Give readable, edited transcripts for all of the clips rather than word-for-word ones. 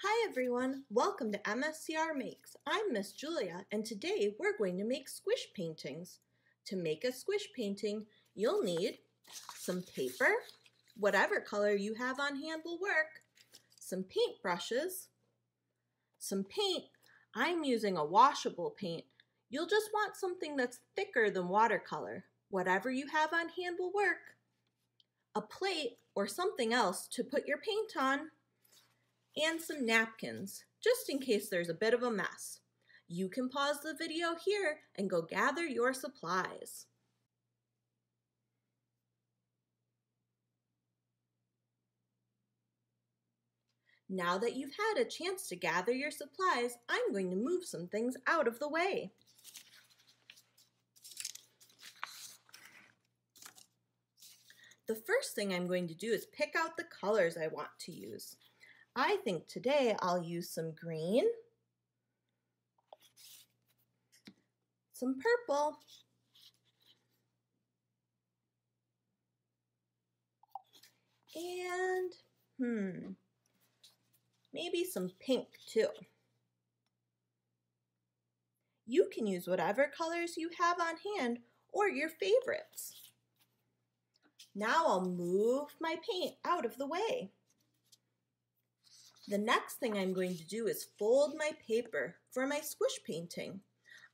Hi everyone, welcome to MSCR Makes. I'm Miss Julia and today we're going to make squish paintings. To make a squish painting, you'll need some paper, whatever color you have on hand will work, some paint brushes, some paint. I'm using a washable paint. You'll just want something that's thicker than watercolor. Whatever you have on hand will work. A plate or something else to put your paint on, and some napkins, just in case there's a bit of a mess. You can pause the video here and go gather your supplies. Now that you've had a chance to gather your supplies, I'm going to move some things out of the way. The first thing I'm going to do is pick out the colors I want to use. I think today I'll use some green, some purple, and maybe some pink too. You can use whatever colors you have on hand or your favorites. Now I'll move my paint out of the way. The next thing I'm going to do is fold my paper for my squish painting.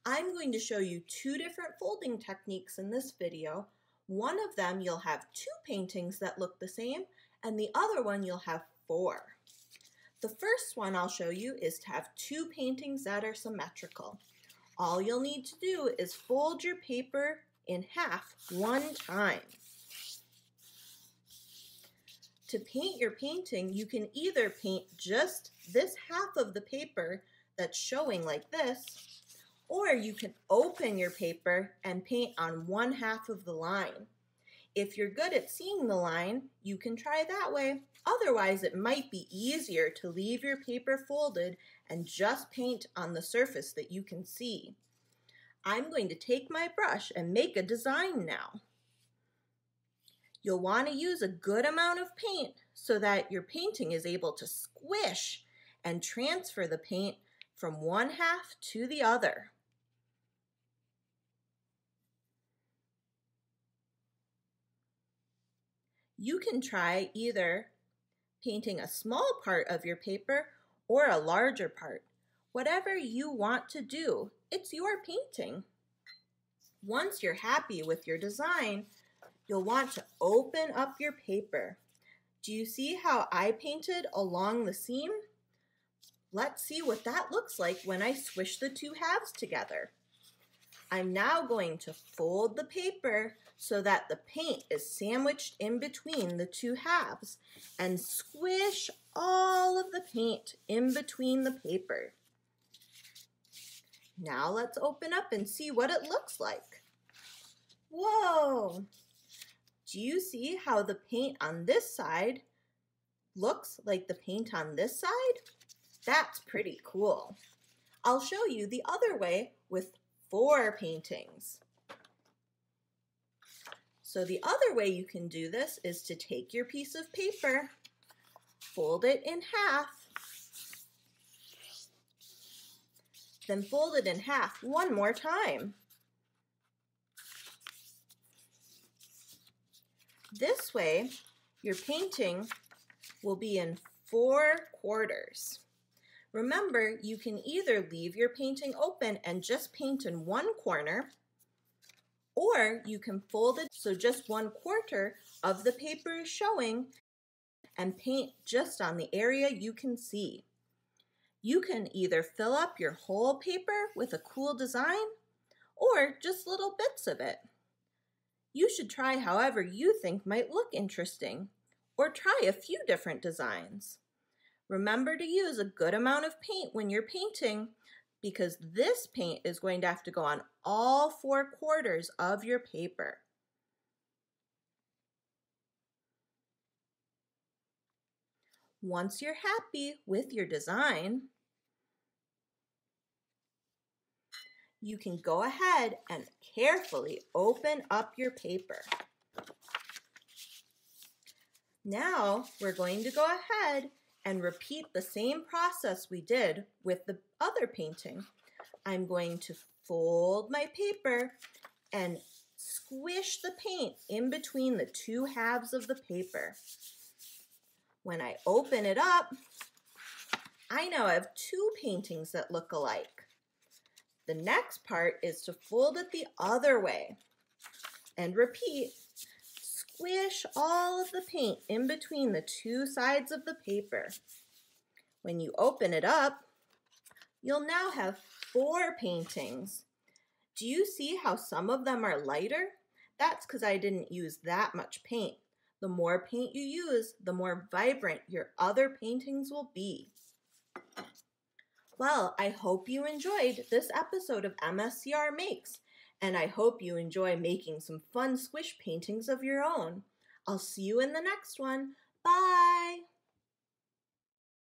I'm going to show you two different folding techniques in this video. One of them you'll have two paintings that look the same, and the other one you'll have four. The first one I'll show you is to have two paintings that are symmetrical. All you'll need to do is fold your paper in half one time. To paint your painting, you can either paint just this half of the paper that's showing like this, or you can open your paper and paint on one half of the line. If you're good at seeing the line, you can try that way. Otherwise, it might be easier to leave your paper folded and just paint on the surface that you can see. I'm going to take my brush and make a design now. You'll want to use a good amount of paint so that your painting is able to squish and transfer the paint from one half to the other. You can try either painting a small part of your paper or a larger part. Whatever you want to do, it's your painting. Once you're happy with your design, you'll want to open up your paper. Do you see how I painted along the seam? Let's see what that looks like when I squish the two halves together. I'm now going to fold the paper so that the paint is sandwiched in between the two halves and squish all of the paint in between the paper. Now let's open up and see what it looks like. Whoa! Do you see how the paint on this side looks like the paint on this side? That's pretty cool. I'll show you the other way with four paintings. So the other way you can do this is to take your piece of paper, fold it in half, then fold it in half one more time. This way, your painting will be in 4 quarters. Remember, you can either leave your painting open and just paint in one corner, or you can fold it so just 1/4 of the paper is showing and paint just on the area you can see. You can either fill up your whole paper with a cool design or just little bits of it. You should try however you think might look interesting, or try a few different designs. Remember to use a good amount of paint when you're painting, because this paint is going to have to go on all 4 quarters of your paper. Once you're happy with your design, you can go ahead and carefully open up your paper. Now we're going to go ahead and repeat the same process we did with the other painting. I'm going to fold my paper and squish the paint in between the two halves of the paper. When I open it up, I now have two paintings that look alike. The next part is to fold it the other way and repeat. Squish all of the paint in between the two sides of the paper. When you open it up, you'll now have 4 paintings. Do you see how some of them are lighter? That's because I didn't use that much paint. The more paint you use, the more vibrant your other paintings will be. Well, I hope you enjoyed this episode of MSCR Makes, and I hope you enjoy making some fun squish paintings of your own. I'll see you in the next one. Bye!